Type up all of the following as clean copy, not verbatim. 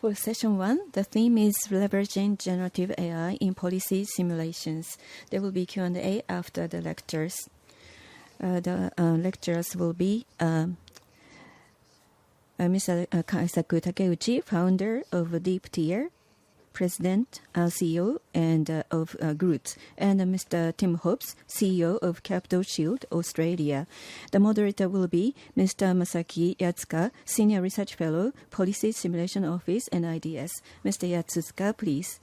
For session 1, the theme is leveraging generative AI in policy simulations. There will be Q&A after the lectures. The lecturers will be Mr. Kaisaku Takeuchi, founder of deeptier, President, CEO, and of Groots, and Mr. Tim Hobbs, CEO of Capital Shield, Australia. The moderator will be Mr. Masaaki YATSUZUKA, Senior Research Fellow, Policy Simulation Office, NIDS. Mr. YATSUZUKA, please.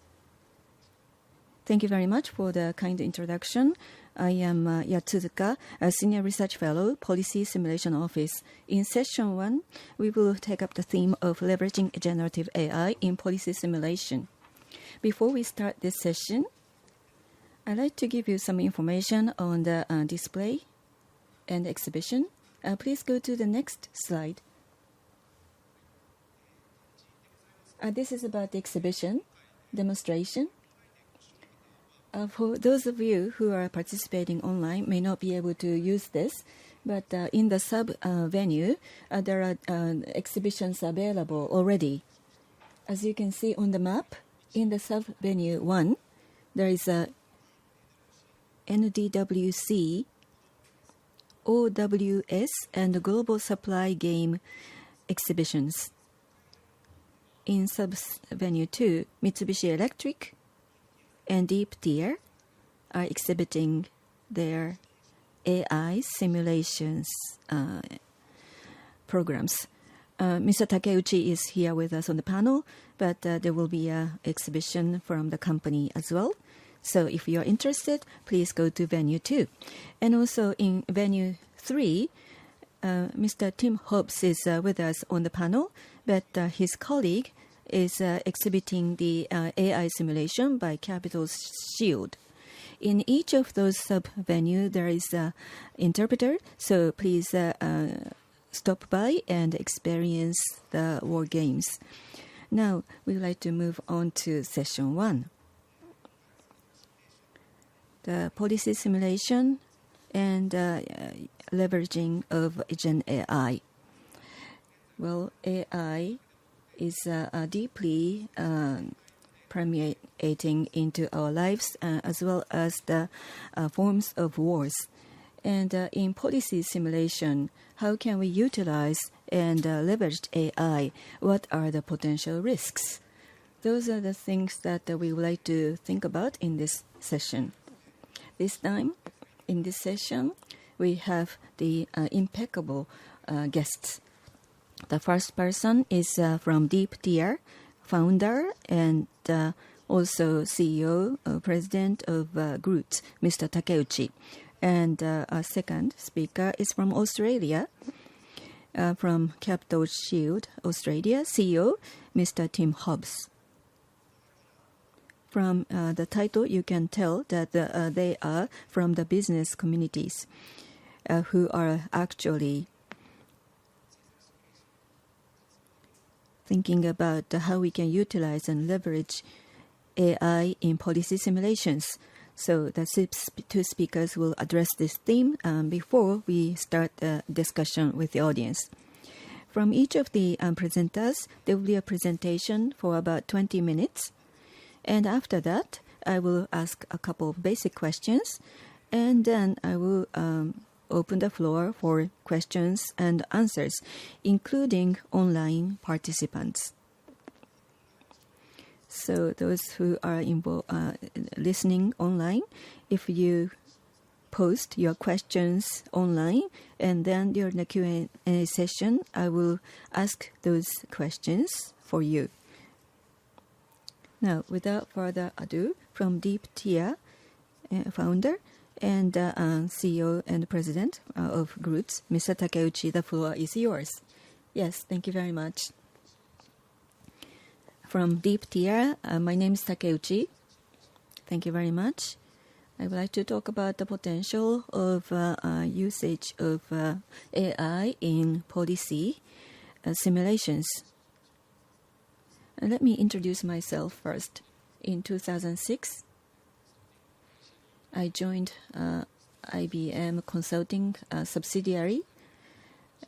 Thank you very much for the kind introduction. I am YATSUZUKA, a Senior Research Fellow, Policy Simulation Office. In session 1, we will take up the theme of leveraging generative AI in policy simulation. Before we start this session, I'd like to give you some information on the display and exhibition. Please go to the next slide. This is about the exhibition demonstration. For those of you who are participating online may not be able to use this, but in the sub-venue, there are exhibitions available already. As you can see on the map, in the sub-venue 1, there is a NDWC, OWS, and Global Supply Game exhibitions. In sub-venue 2, Mitsubishi Electric and deeptier are exhibiting their AI simulations programs. Mr. Takeuchi is here with us on the panel, but there will be an exhibition from the company as well. So if you're interested, please go to venue 2. And also in venue 3, Mr. Tim Hobbs is with us on the panel, but his colleague is exhibiting the AI simulation by Capital Shield. In each of those sub-venue, there is an interpreter, so please stop by and experience the war games. Now, we would like to move on to session 1. The policy simulation and leveraging of Gen AI. Well, AI is deeply permeating into our lives as well as the forms of wars. And in policy simulation, how can we utilize and leverage AI? What are the potential risks? Those are the things that we would like to think about in this session. This time, in this session, we have the impeccable guests. The first person is from deeptier, founder and also CEO, President of Groots, Mr. Takeuchi. And our second speaker is from Australia, from Capital Shield, Australia, CEO, Mr. Tim Hobbs. From the title, you can tell that they are from the business communities who are actually thinking about how we can utilize and leverage AI in policy simulations. So the two speakers will address this theme before we start the discussion with the audience. From each of the presenters, there will be a presentation for about 20 minutes. And after that, I will ask a couple of basic questions, and then I will open the floor for questions and answers, including online participants. So those who are listening online, if you post your questions online, and then during the Q&A session, I will ask those questions for you. Now, without further ado, from deeptier, founder and CEO and President of Groots, Mr. Takeuchi, the floor is yours. Yes, thank you very much. From deeptier, my name is Takeuchi. Thank you very much. I would like to talk about the potential of usage of AI in policy simulations. Let me introduce myself first. In 2006, I joined IBM Consulting subsidiary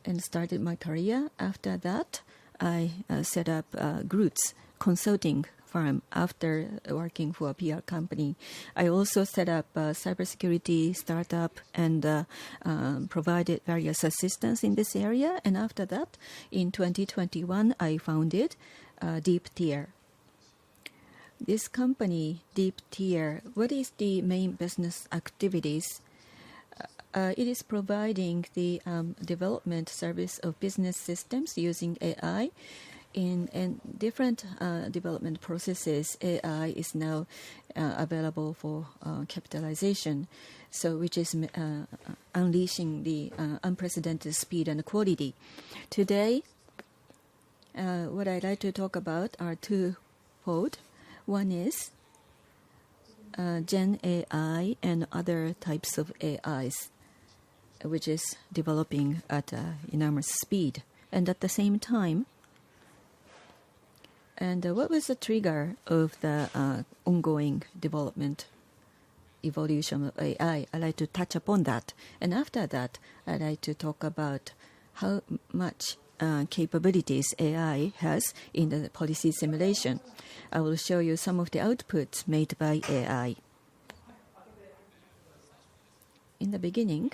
and started my career. After that, I set up Groots consulting firm after working for a PR company. I also set up a cybersecurity startup and provided various assistance in this area. And after that, in 2021, I founded deeptier. This company, deeptier, what is the main business activities? It is providing the development service of business systems using AI. In different development processes, AI is now available for capitalization, so which is unleashing the unprecedented speed and quality. Today, what I'd like to talk about are twofold. One is Gen AI and other types of AIs, which is developing at enormous speed. And at the same time, and what was the trigger of the ongoing development, evolution of AI? I'd like to touch upon that. And after that, I'd like to talk about how much capabilities AI has in the policy simulation. I will show you some of the outputs made by AI. In the beginning,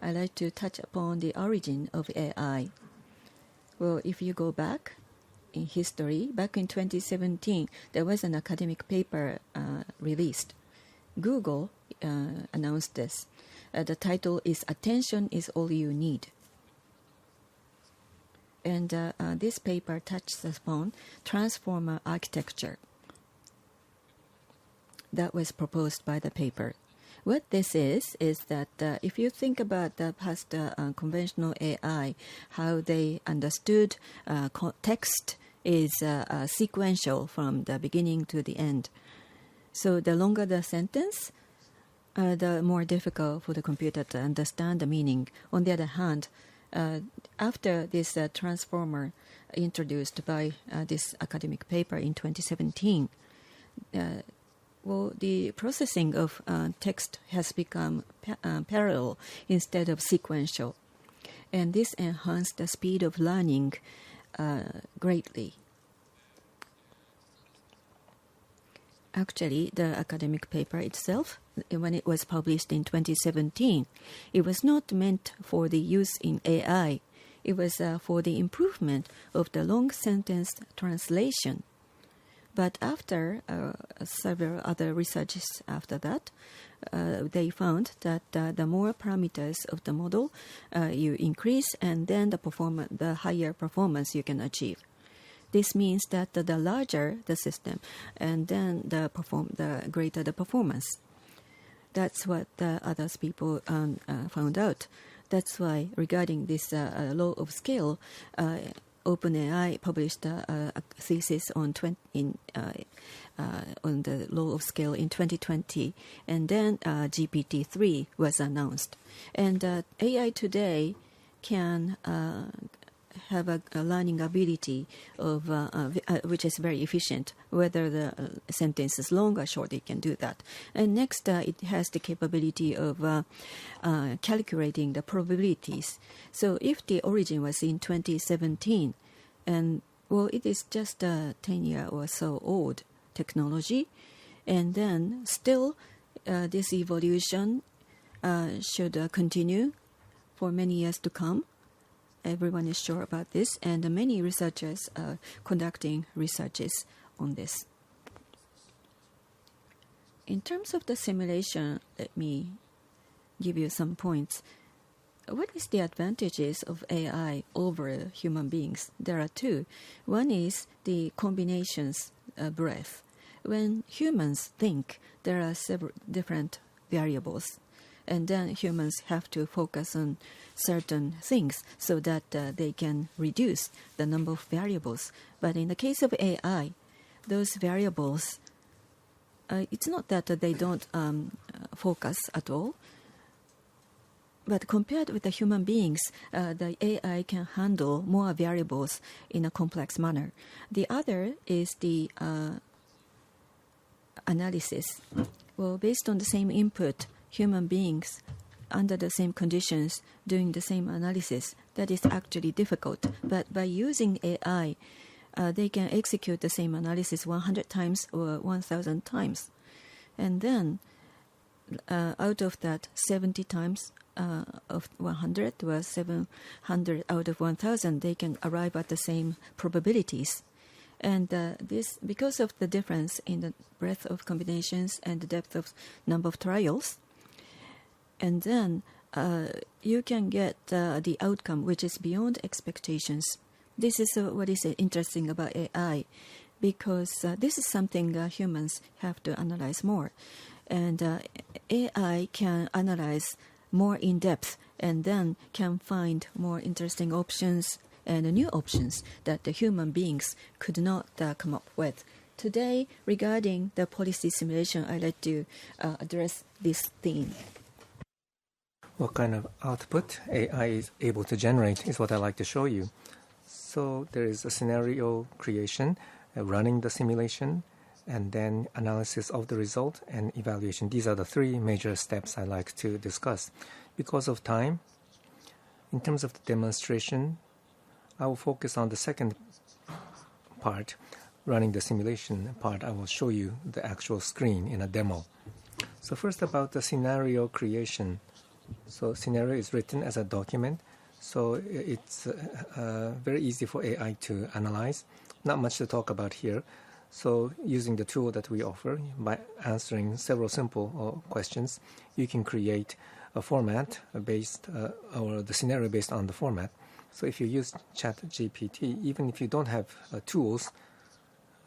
I'd like to touch upon the origin of AI. Well, if you go back in history, back in 2017, there was an academic paper released. Google announced this. The title is "Attention is All You Need." And this paper touches upon transformer architecture that was proposed by the paper. What this is that if you think about the past conventional AI, how they understood text is sequential from the beginning to the end. So the longer the sentence, the more difficult for the computer to understand the meaning. On the other hand, after this transformer introduced by this academic paper in 2017, well, the processing of text has become parallel instead of sequential. And this enhanced the speed of learning greatly. Actually, the academic paper itself, when it was published in 2017, it was not meant for the use in AI. It was for the improvement of the long sentence translation. But after several other researches after that, they found that the more parameters of the model you increase, and then the higher performance you can achieve. This means that the larger the system, and then the greater the performance. That's what the other people found out. That's why regarding this law of scale, OpenAI published a thesis on the law of scale in 2020, and then GPT-3 was announced. And AI today can have a learning ability of which is very efficient. Whether the sentence is long or short, it can do that. And next, it has the capability of calculating the probabilities. So if the origin was in 2017, and well, it is just a 10-year or so old technology, and then still this evolution should continue for many years to come. Everyone is sure about this, and many researchers are conducting researches on this. In terms of the simulation, let me give you some points. What is the advantages of AI over human beings? There are two. One is the combinations breadth. When humans think, there are several different variables, and then humans have to focus on certain things so that they can reduce the number of variables. But in the case of AI, those variables, it's not that they don't focus at all, but compared with the human beings, the AI can handle more variables in a complex manner. The other is the analysis. Well, based on the same input, human beings under the same conditions, doing the same analysis, that is actually difficult. But by using AI, they can execute the same analysis 100 times or 1,000 times. And then out of that, 70 times of 100 or 700 out of 1,000, they can arrive at the same probabilities. And this, because of the difference in the breadth of combinations and the depth of number of trials, and then you can get the outcome which is beyond expectations. This is what is interesting about AI, because this is something humans have to analyze more. And AI can analyze more in depth and then can find more interesting options and new options that the human beings could not come up with. Today, regarding the policy simulation, I'd like to address this theme. What kind of output AI is able to generate is what I'd like to show you. So there is a scenario creation, running the simulation, and then analysis of the result and evaluation. These are the three major steps I'd like to discuss. Because of time, in terms of the demonstration, I will focus on the second part, running the simulation part. I will show you the actual screen in a demo. So first about the scenario creation. So scenario is written as a document. So it's very easy for AI to analyze. Not much to talk about here. So using the tool that we offer, by answering several simple questions, you can create a format based, or the scenario based on the format. So if you use ChatGPT, even if you don't have tools,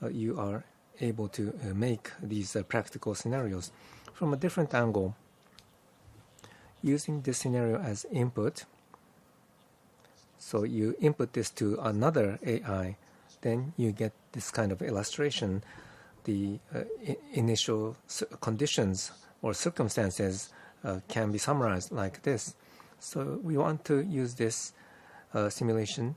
you are able to make these practical scenarios. From a different angle, using this scenario as input, so you input this to another AI, then you get this kind of illustration. The initial conditions or circumstances can be summarized like this. So we want to use this simulation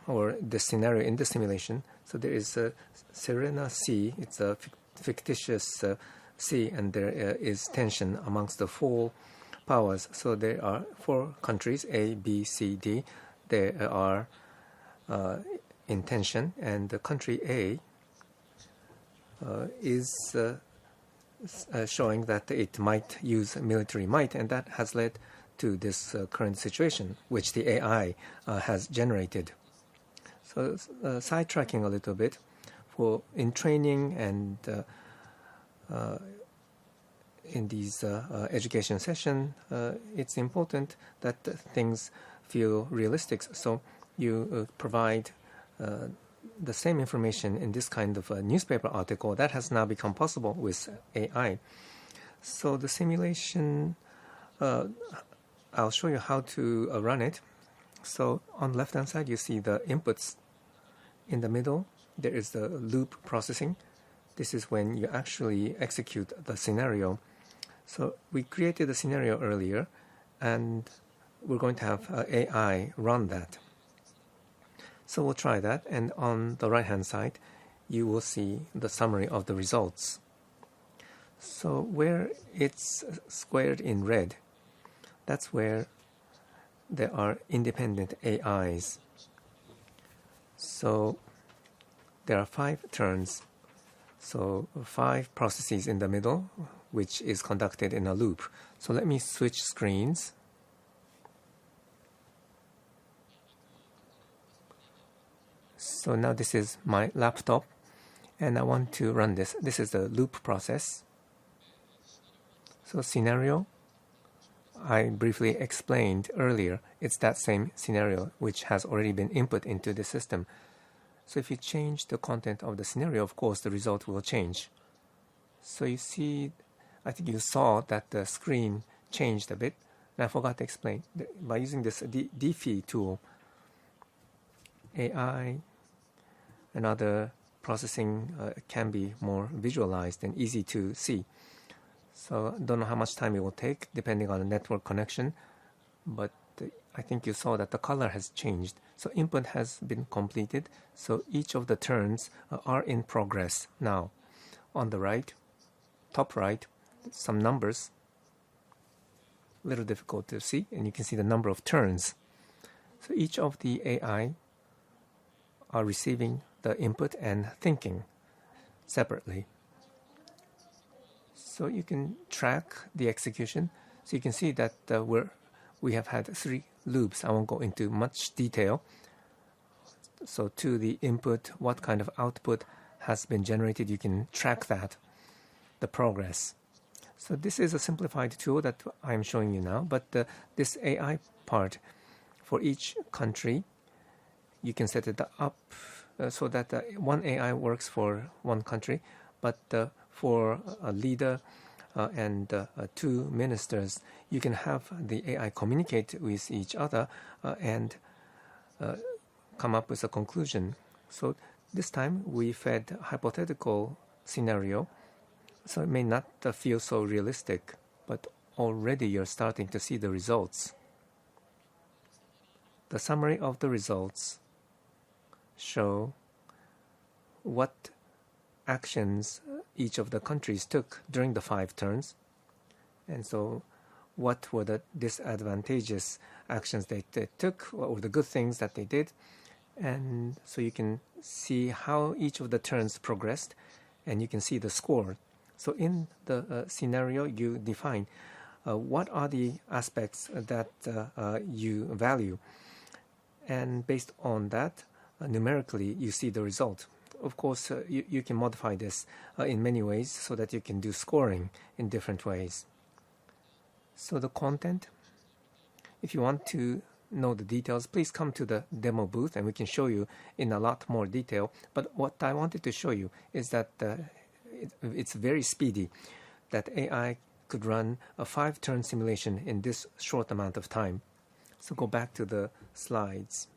or the scenario in the simulation. So there is a Serena Sea. It's a fictitious sea, and there is tension amongst the four powers. So there are four countries, A, B, C, D. There are in tension, and the country A is showing that it might use military might, and that has led to this current situation, which the AI has generated. So sidetracking a little bit, in training and in these education session, it's important that things feel realistic. So you provide the same information in this kind of a newspaper article. That has now become possible with AI. So the simulation, I'll show you how to run it. So on the left-hand side, you see the inputs. In the middle, there is the loop processing. This is when you actually execute the scenario. So we created the scenario earlier, and we're going to have AI run that. So we'll try that, and on the right-hand side, you will see the summary of the results. So where it's squared in red, that's where there are independent AIs. So there are 5 turns. So 5 processes in the middle, which is conducted in a loop. So let me switch screens. So now this is my laptop, and I want to run this. This is the loop process. So scenario, I briefly explained earlier, it's that same scenario which has already been input into the system. So if you change the content of the scenario, of course, the result will change. So you see, I think you saw that the screen changed a bit. And I forgot to explain. By using this deeptier tool, AI and other processing can be more visualized and easy to see. So I don't know how much time it will take, depending on the network connection. But I think you saw that the color has changed. So input has been completed. So each of the turns are in progress now. On the right, top right, some numbers. a little difficult to see, and you can see the number of turns. So each of the AI are receiving the input and thinking separately. So you can track the execution. So you can see that we have had 3 loops. I won't go into much detail. So to the input, what kind of output has been generated, you can track that, the progress. So this is a simplified tool that I'm showing you now, but this AI part, for each country, you can set it up so that one AI works for one country, but for a leader and 2 ministers, you can have the AI communicate with each other and come up with a conclusion. So this time we fed hypothetical scenario, so it may not feel so realistic, but already you're starting to see the results. The summary of the results show what actions each of the countries took during the 5 turns, and so what were the disadvantageous actions they took, what were the good things that they did, and so you can see how each of the turns progressed, and you can see the score. So in the scenario, you define what are the aspects that you value, and based on that, numerically, you see the result. Of course, you can modify this in many ways so that you can do scoring in different ways. So the content, if you want to know the details, please come to the demo booth and we can show you in a lot more detail. But what I wanted to show you is that it's very speedy, that AI could run a 5-turn simulation in this short amount of time. So go back to the slides.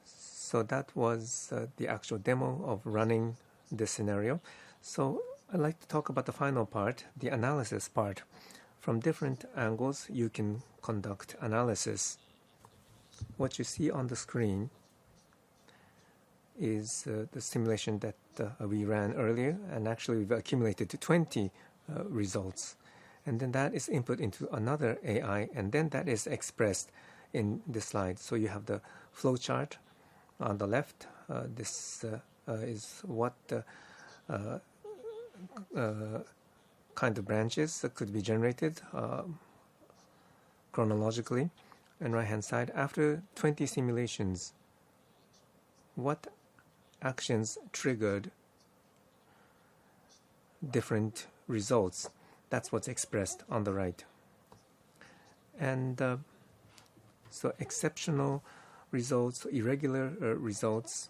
So that was the actual demo of running this scenario. So I'd like to talk about the final part, the analysis part. From different angles, you can conduct analysis. What you see on the screen is the simulation that we ran earlier, and actually we've accumulated 20 results. And then that is input into another AI, and then that is expressed in this slide. So you have the flow chart on the left. This is what kind of branches that could be generated chronologically. And right-hand side, after 20 simulations, what actions triggered different results? That's what's expressed on the right. And so exceptional results, irregular results.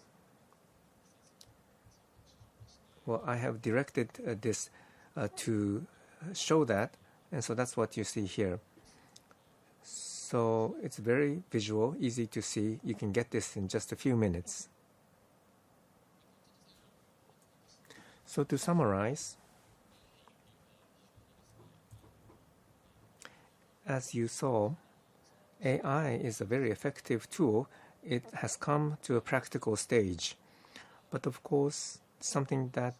Well, I have directed this to show that, and so that's what you see here. So it's very visual, easy to see. You can get this in just a few minutes. So to summarize, as you saw, AI is a very effective tool. It has come to a practical stage. But of course, something that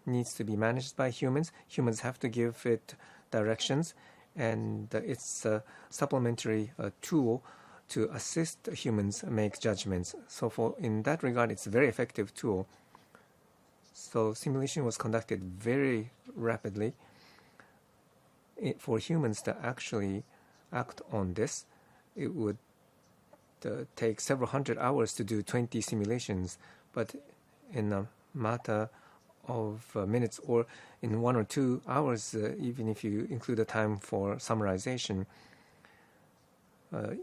needs to be managed by humans. Humans have to give it directions, and it's a supplementary tool to assist humans make judgments. So in that regard, it's a very effective tool. So simulation was conducted very rapidly. For humans to actually act on this, it would take several hundred hours to do 20 simulations, but in a matter of minutes, or in 1 or 2 hours, even if you include the time for summarization,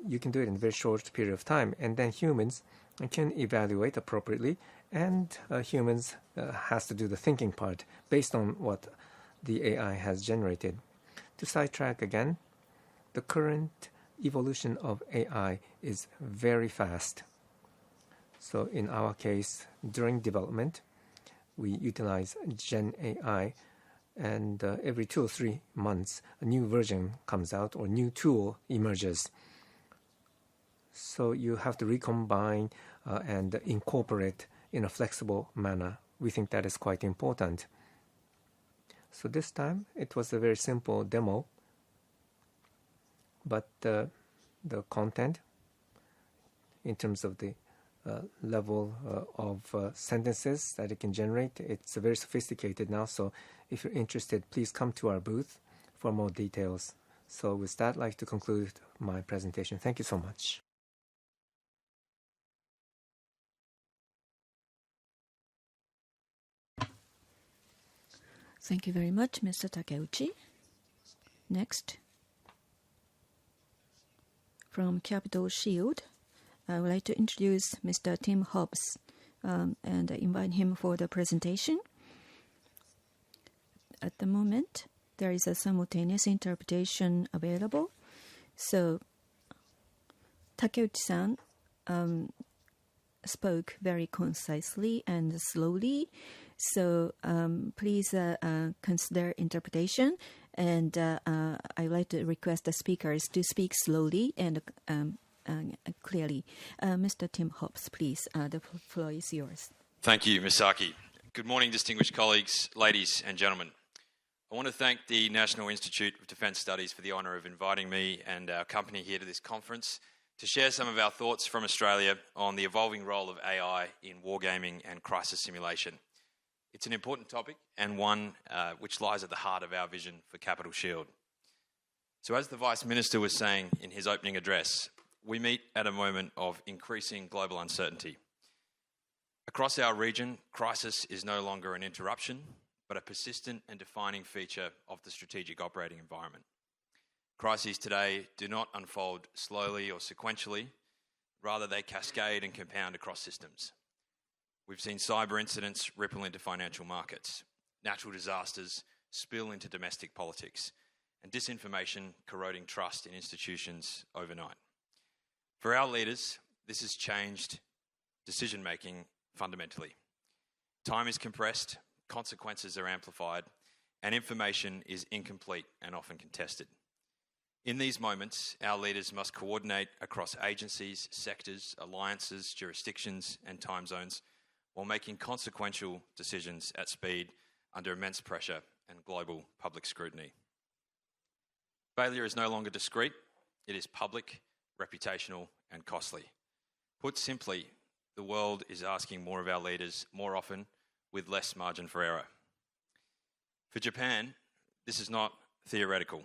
you can do it in a very short period of time. And then humans can evaluate appropriately, and humans has to do the thinking part based on what the AI has generated. To sidetrack again, the current evolution of AI is very fast. So in our case, during development, we utilize Gen AI, and every 2 or 3 months, a new version comes out or new tool emerges. So you have to recombine and incorporate in a flexible manner. We think that is quite important. So this time it was a very simple demo, but the content in terms of the level of sentences that it can generate, it's very sophisticated now. So if you're interested, please come to our booth for more details. So with that, I'd like to conclude my presentation. Thank you so much. Thank you very much, Mr. Takeuchi. Next, from Capital Shield, I would like to introduce Mr. Tim Hobbs and invite him for the presentation. At the moment, there is a simultaneous interpretation available. So, Takeuchi-san spoke very concisely and slowly. So, please consider interpretation. And I'd like to request the speakers to speak slowly and clearly. Mr. Tim Hobbs, please, the floor is yours. Thank you, Masaaki. Good morning, distinguished colleagues, ladies and gentlemen. I want to thank the National Institute of Defence Studies for the honour of inviting me and our company here to this conference to share some of our thoughts from Australia on the evolving role of AI in wargaming and crisis simulation. It's an important topic and one which lies at the heart of our vision for Capital Shield. So as the Vice Minister was saying in his opening address, we meet at a moment of increasing global uncertainty. Across our region, crisis is no longer an interruption, but a persistent and defining feature of the strategic operating environment. Crises today do not unfold slowly or sequentially, rather they cascade and compound across systems. We've seen cyber incidents ripple into financial markets, natural disasters spill into domestic politics, and disinformation corroding trust in institutions overnight. For our leaders, this has changed decision-making fundamentally. Time is compressed, consequences are amplified, and information is incomplete and often contested. In these moments, our leaders must coordinate across agencies, sectors, alliances, jurisdictions, and time zones while making consequential decisions at speed under immense pressure and global public scrutiny. Failure is no longer discrete, it is public, reputational, and costly. Put simply, the world is asking more of our leaders more often with less margin for error. For Japan, this is not theoretical.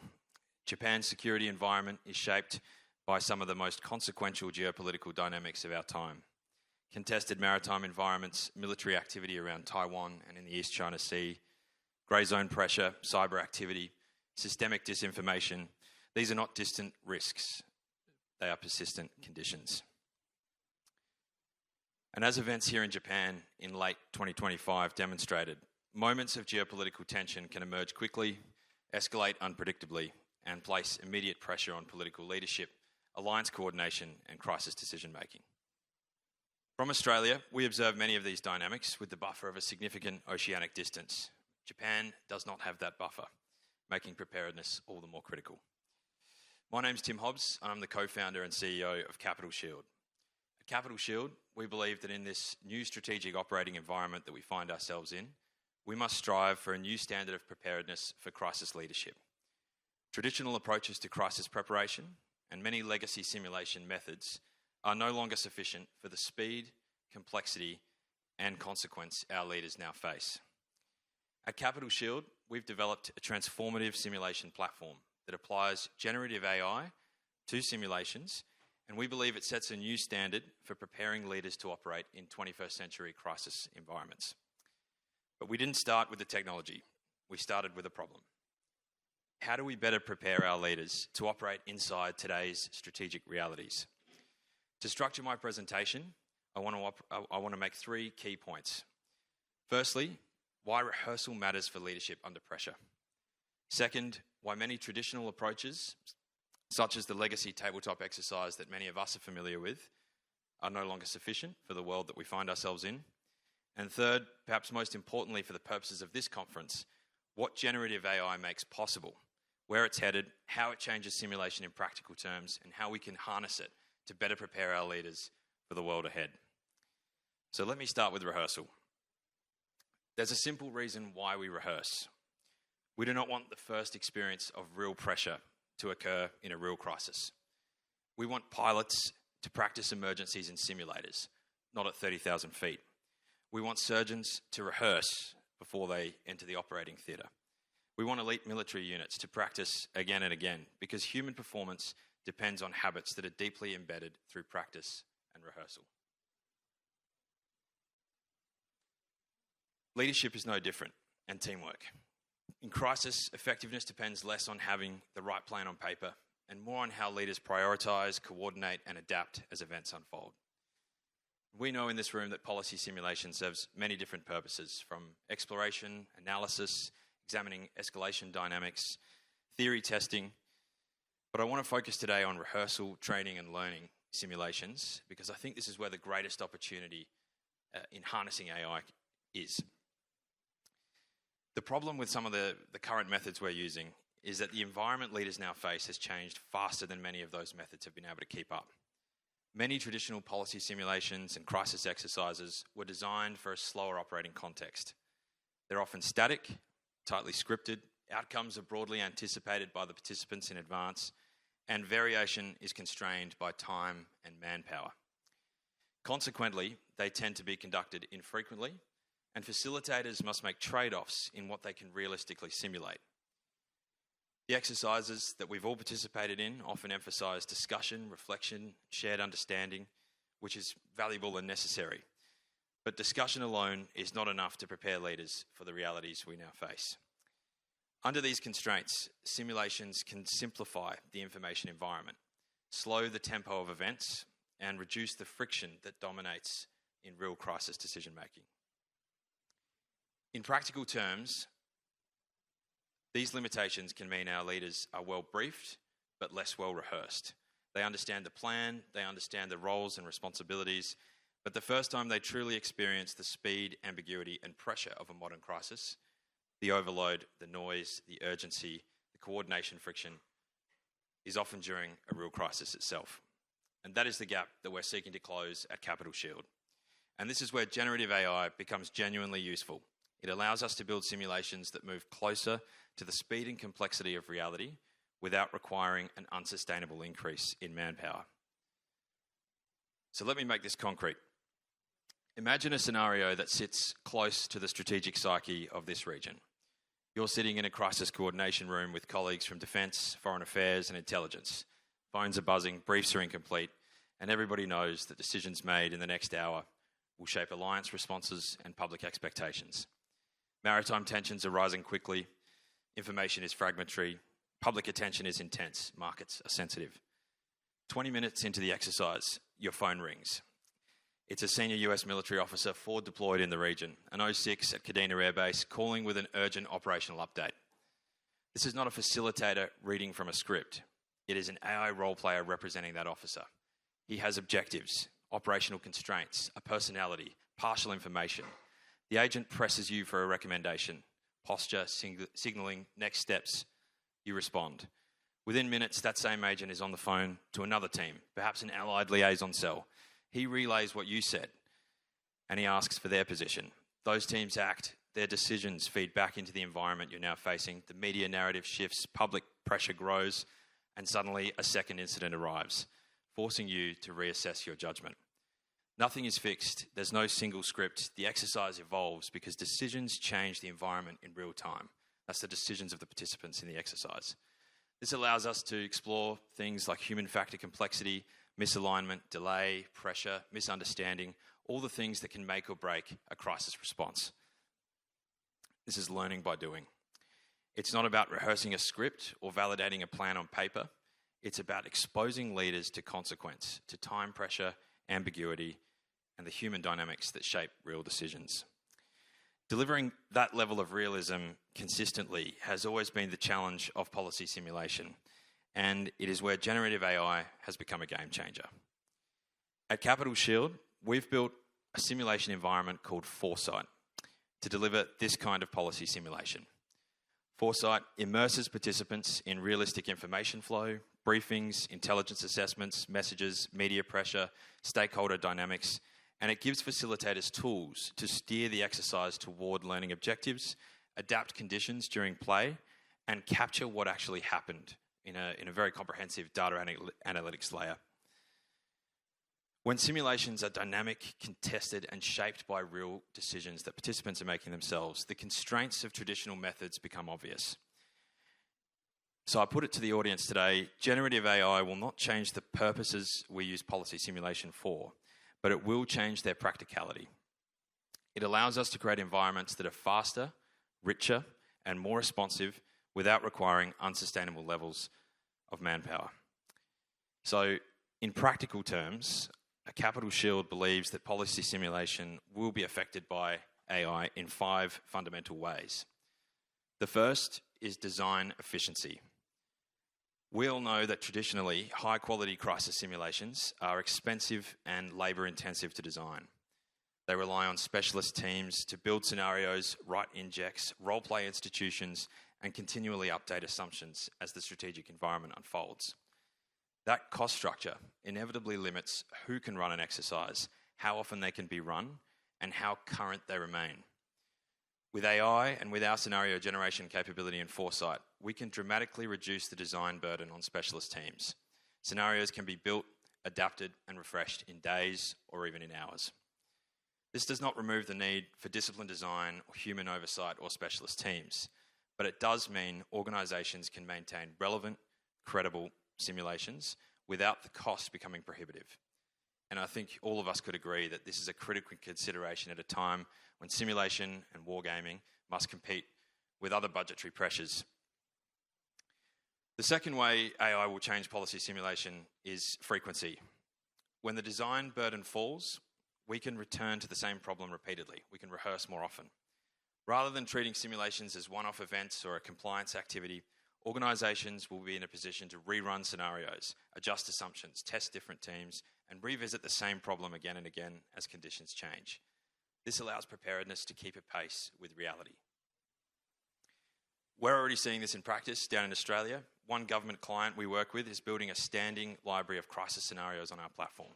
Japan's security environment is shaped by some of the most consequential geopolitical dynamics of our time. Contested maritime environments, military activity around Taiwan and in the East China Sea, grey zone pressure, cyber activity, systemic disinformation. These are not distant risks. They are persistent conditions. And as events here in Japan in late 2025 demonstrated, moments of geopolitical tension can emerge quickly, escalate unpredictably, and place immediate pressure on political leadership, alliance coordination, and crisis decision-making. From Australia, we observe many of these dynamics with the buffer of a significant oceanic distance. Japan does not have that buffer, making preparedness all the more critical. My name's Tim Hobbs, and I'm the co-founder and CEO of Capital Shield. At Capital Shield, we believe that in this new strategic operating environment that we find ourselves in, we must strive for a new standard of preparedness for crisis leadership. Traditional approaches to crisis preparation and many legacy simulation methods are no longer sufficient for the speed, complexity, and consequence our leaders now face. At Capital Shield, we've developed a transformative simulation platform that applies generative AI to simulations, and we believe it sets a new standard for preparing leaders to operate in 21st century crisis environments. But we didn't start with the technology. We started with a problem. How do we better prepare our leaders to operate inside today's strategic realities? To structure my presentation, I want to make three key points. Firstly, why rehearsal matters for leadership under pressure. Second, why many traditional approaches, such as the legacy tabletop exercise that many of us are familiar with, are no longer sufficient for the world that we find ourselves in. And third, perhaps most importantly for the purposes of this conference, what generative AI makes possible, where it's headed, how it changes simulation in practical terms, and how we can harness it to better prepare our leaders for the world ahead. So let me start with rehearsal. There's a simple reason why we rehearse. We do not want the first experience of real pressure to occur in a real crisis. We want pilots to practice emergencies in simulators, not at 30,000 feet. We want surgeons to rehearse before they enter the operating theatre. We want elite military units to practice again and again, because human performance depends on habits that are deeply embedded through practice and rehearsal. Leadership is no different, and teamwork. In crisis, effectiveness depends less on having the right plan on paper and more on how leaders prioritise, coordinate and adapt as events unfold. We know in this room that policy simulation serves many different purposes, from exploration, analysis, examining escalation dynamics, theory testing. But I want to focus today on rehearsal, training and learning simulations, because I think this is where the greatest opportunity in harnessing AI is. The problem with some of the current methods we're using is that the environment leaders now face has changed faster than many of those methods have been able to keep up. Many traditional policy simulations and crisis exercises were designed for a slower operating context. They're often static, tightly scripted, outcomes are broadly anticipated by the participants in advance, and variation is constrained by time and manpower. Consequently, they tend to be conducted infrequently, and facilitators must make trade-offs in what they can realistically simulate. The exercises that we've all participated in often emphasise discussion, reflection, shared understanding, which is valuable and necessary. But discussion alone is not enough to prepare leaders for the realities we now face. Under these constraints, simulations can simplify the information environment, slow the tempo of events, and reduce the friction that dominates in real crisis decision-making. In practical terms, these limitations can mean our leaders are well briefed, but less well rehearsed. They understand the plan, they understand the roles and responsibilities, but the first time they truly experience the speed, ambiguity, and pressure of a modern crisis, the overload, the noise, the urgency, the coordination friction, is often during a real crisis itself. And that is the gap that we're seeking to close at Capital Shield. And this is where generative AI becomes genuinely useful. It allows us to build simulations that move closer to the speed and complexity of reality without requiring an unsustainable increase in manpower. So let me make this concrete. Imagine a scenario that sits close to the strategic psyche of this region. You're sitting in a crisis coordination room with colleagues from Defence, Foreign Affairs and Intelligence. Phones are buzzing, briefs are incomplete, and everybody knows that decisions made in the next hour will shape alliance responses and public expectations. Maritime tensions are rising quickly, information is fragmentary, public attention is intense, markets are sensitive. 20 minutes into the exercise, your phone rings. It's a senior US military officer forward deployed in the region, an 06 at Kadena Air Base, calling with an urgent operational update. This is not a facilitator reading from a script. It is an AI role player representing that officer. He has objectives, operational constraints, a personality, partial information. The agent presses you for a recommendation, posture, signalling, next steps. You respond. Within minutes, that same agent is on the phone to another team, perhaps an allied liaison cell. He relays what you said, and he asks for their position. Those teams act, their decisions feed back into the environment you're now facing. The media narrative shifts, public pressure grows, and suddenly a second incident arrives, forcing you to reassess your judgment. Nothing is fixed. There's no single script. The exercise evolves because decisions change the environment in real time. That's the decisions of the participants in the exercise. This allows us to explore things like human factor complexity, misalignment, delay, pressure, misunderstanding, all the things that can make or break a crisis response. This is learning by doing. It's not about rehearsing a script or validating a plan on paper. It's about exposing leaders to consequence, to time pressure, ambiguity, and the human dynamics that shape real decisions. Delivering that level of realism consistently has always been the challenge of policy simulation, and it is where generative AI has become a game changer. At Capital Shield, we've built a simulation environment called Foresight to deliver this kind of policy simulation. Foresight immerses participants in realistic information flow, briefings, intelligence assessments, messages, media pressure, stakeholder dynamics, and it gives facilitators tools to steer the exercise toward learning objectives adapt conditions during play, and capture what actually happened in a very comprehensive data analytics layer. When simulations are dynamic, contested, and shaped by real decisions that participants are making themselves, the constraints of traditional methods become obvious. So I put it to the audience today, generative AI will not change the purposes we use policy simulation for, but it will change their practicality. It allows us to create environments that are faster, richer, and more responsive without requiring unsustainable levels of manpower. So in practical terms, a Capital Shield believes that policy simulation will be affected by AI in 5 fundamental ways. The first is design efficiency. We all know that traditionally, high-quality crisis simulations are expensive and labour-intensive to design. They rely on specialist teams to build scenarios, write injects, role-play institutions, and continually update assumptions as the strategic environment unfolds. That cost structure inevitably limits who can run an exercise, how often they can be run, and how current they remain. With AI and with our scenario generation capability and foresight, we can dramatically reduce the design burden on specialist teams. Scenarios can be built, adapted, and refreshed in days or even in hours. This does not remove the need for disciplined design or human oversight or specialist teams, but it does mean organisations can maintain relevant, credible simulations without the cost becoming prohibitive. And I think all of us could agree that this is a critical consideration at a time when simulation and wargaming must compete with other budgetary pressures. The second way AI will change policy simulation is frequency. When the design burden falls, we can return to the same problem repeatedly. We can rehearse more often. Rather than treating simulations as one-off events or a compliance activity, organisations will be in a position to rerun scenarios, adjust assumptions, test different teams, and revisit the same problem again and again as conditions change. This allows preparedness to keep pace with reality. We're already seeing this in practice down in Australia. One government client we work with is building a standing library of crisis scenarios on our platform.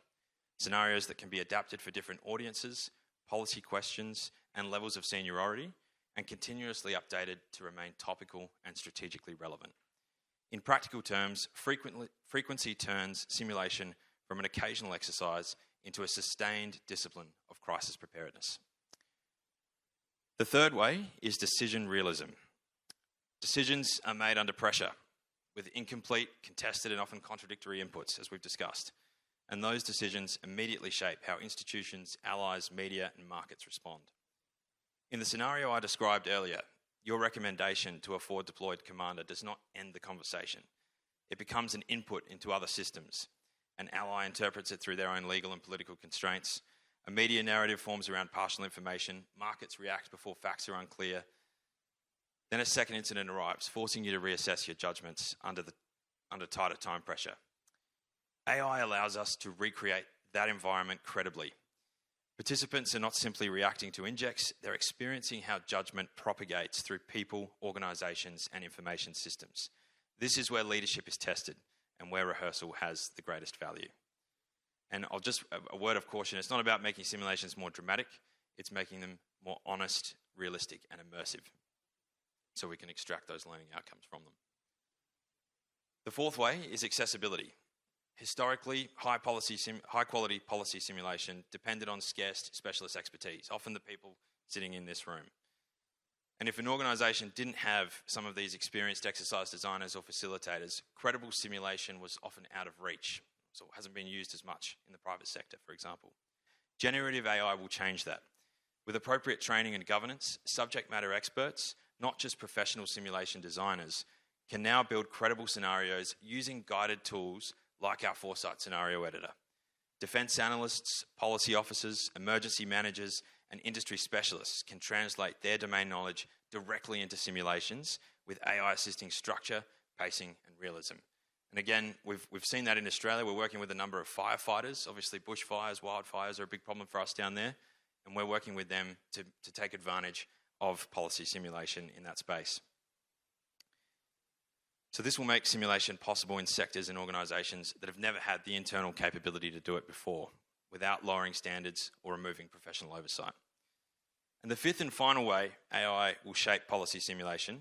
Scenarios that can be adapted for different audiences, policy questions, and levels of seniority, and continuously updated to remain topical and strategically relevant. In practical terms, frequency turns simulation from an occasional exercise into a sustained discipline of crisis preparedness. The third way is decision realism. Decisions are made under pressure, with incomplete, contested, and often contradictory inputs, as we've discussed. And those decisions immediately shape how institutions, allies, media, and markets respond. In the scenario I described earlier, your recommendation to a forward-deployed commander does not end the conversation. It becomes an input into other systems. An ally interprets it through their own legal and political constraints. A media narrative forms around partial information. Markets react before facts are unclear. Then a second incident arrives, forcing you to reassess your judgments under tighter time pressure. AI allows us to recreate that environment credibly. Participants are not simply reacting to injects, they're experiencing how judgment propagates through people, organisations, and information systems. This is where leadership is tested and where rehearsal has the greatest value. And I'll just, a word of caution, it's not about making simulations more dramatic, it's making them more honest, realistic, and immersive, so we can extract those learning outcomes from them. The fourth way is accessibility. Historically, high-quality policy simulation depended on scarce specialist expertise, often the people sitting in this room. And if an organisation didn't have some of these experienced exercise designers or facilitators, credible simulation was often out of reach, so it hasn't been used as much in the private sector, for example. Generative AI will change that. With appropriate training and governance, subject matter experts, not just professional simulation designers, can now build credible scenarios using guided tools like our Foresight Scenario Editor. Defence analysts, policy officers, emergency managers, and industry specialists can translate their domain knowledge directly into simulations with AI assisting structure, pacing, and realism. And again, we've seen that in Australia. We're working with a number of firefighters. Obviously, bushfires, wildfires are a big problem for us down there, and we're working with them to take advantage of policy simulation in that space. So this will make simulation possible in sectors and organisations that have never had the internal capability to do it before, without lowering standards or removing professional oversight. And the fifth and final way AI will shape policy simulation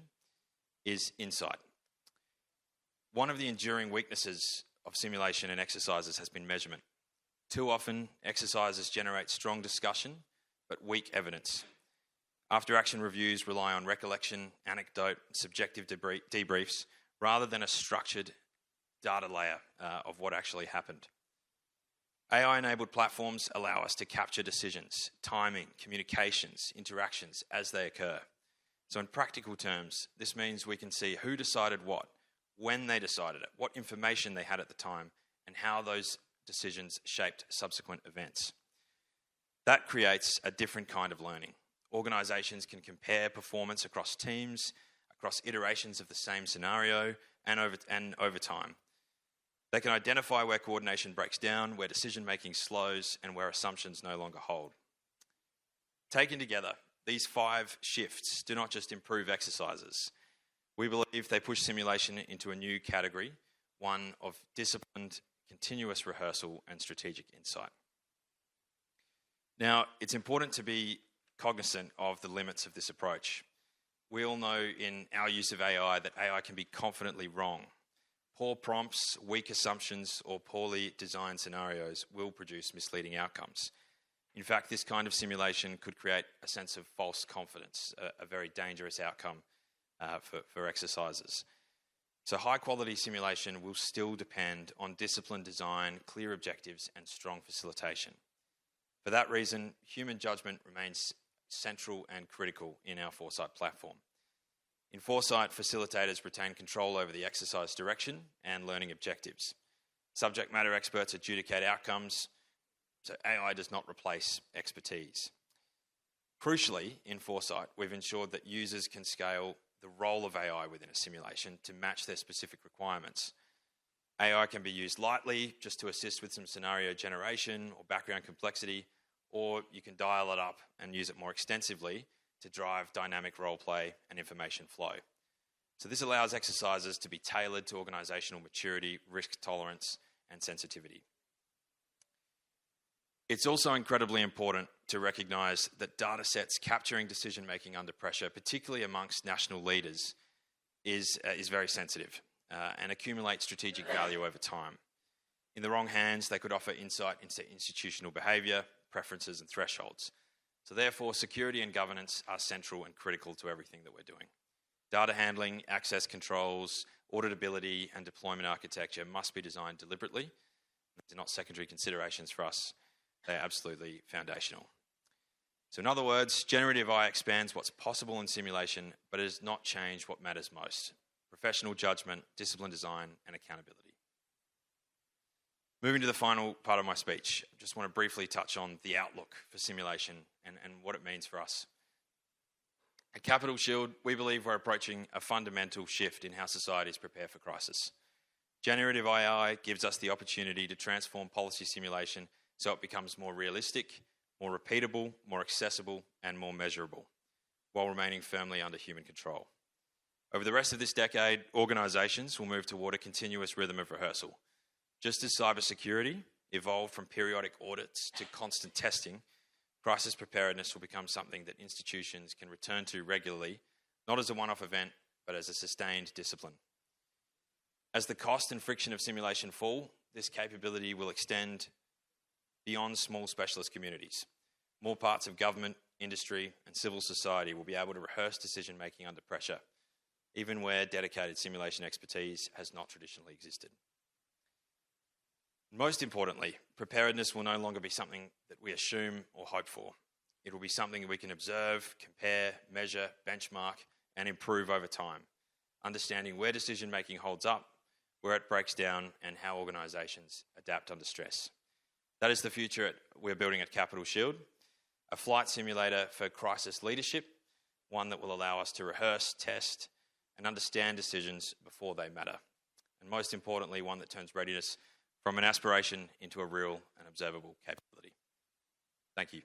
is insight. One of the enduring weaknesses of simulation and exercises has been measurement. Too often, exercises generate strong discussion, but weak evidence. After-action reviews rely on recollection, anecdote, subjective debriefs, rather than a structured data layer of what actually happened. AI-enabled platforms allow us to capture decisions, timing, communications, interactions as they occur. So in practical terms, this means we can see who decided what, when they decided it, what information they had at the time, and how those decisions shaped subsequent events. That creates a different kind of learning. Organizations can compare performance across teams, across iterations of the same scenario, and over time. They can identify where coordination breaks down, where decision-making slows, and where assumptions no longer hold. Taken together, these 5 shifts do not just improve exercises. We believe they push simulation into a new category, one of disciplined, continuous rehearsal and strategic insight. Now, it's important to be cognizant of the limits of this approach. We all know in our use of AI that AI can be confidently wrong. Poor prompts, weak assumptions, or poorly designed scenarios will produce misleading outcomes. In fact, this kind of simulation could create a sense of false confidence, a very dangerous outcome for exercises. So high-quality simulation will still depend on disciplined design, clear objectives, and strong facilitation. For that reason, human judgment remains central and critical in our Foresight platform. In Foresight, facilitators retain control over the exercise direction and learning objectives. Subject matter experts adjudicate outcomes, so AI does not replace expertise. Crucially, in Foresight, we've ensured that users can scale the role of AI within a simulation to match their specific requirements. AI can be used lightly, just to assist with some scenario generation or background complexity, or you can dial it up and use it more extensively to drive dynamic role play and information flow. So this allows exercises to be tailored to organizational maturity, risk tolerance, and sensitivity. It's also incredibly important to recognize that data sets capturing decision-making under pressure, particularly amongst national leaders, is very sensitive and accumulate strategic value over time. In the wrong hands, they could offer insight into institutional behavior, preferences, and thresholds. So therefore, security and governance are central and critical to everything that we're doing. Data handling, access controls, auditability, and deployment architecture must be designed deliberately. They're not secondary considerations for us. They're absolutely foundational. So in other words, generative AI expands what's possible in simulation, but it does not change what matters most: professional judgment, disciplined design, and accountability. Moving to the final part of my speech, I just want to briefly touch on the outlook for simulation and what it means for us. At Capital Shield, we believe we're approaching a fundamental shift in how societies prepare for crisis. Generative AI gives us the opportunity to transform policy simulation so it becomes more realistic, more repeatable, more accessible, and more measurable, while remaining firmly under human control. Over the rest of this decade, organisations will move toward a continuous rhythm of rehearsal. Just as cybersecurity evolved from periodic audits to constant testing, crisis preparedness will become something that institutions can return to regularly, not as a one-off event, but as a sustained discipline. As the cost and friction of simulation fall, this capability will extend beyond small specialist communities. More parts of government, industry, and civil society will be able to rehearse decision-making under pressure, even where dedicated simulation expertise has not traditionally existed. Most importantly, preparedness will no longer be something that we assume or hope for. It will be something we can observe, compare, measure, benchmark, and improve over time, understanding where decision-making holds up, where it breaks down, and how organisations adapt under stress. That is the future we're building at Capital Shield, a flight simulator for crisis leadership, one that will allow us to rehearse, test, and understand decisions before they matter. And most importantly, one that turns readiness from an aspiration into a real and observable capability. Thank you.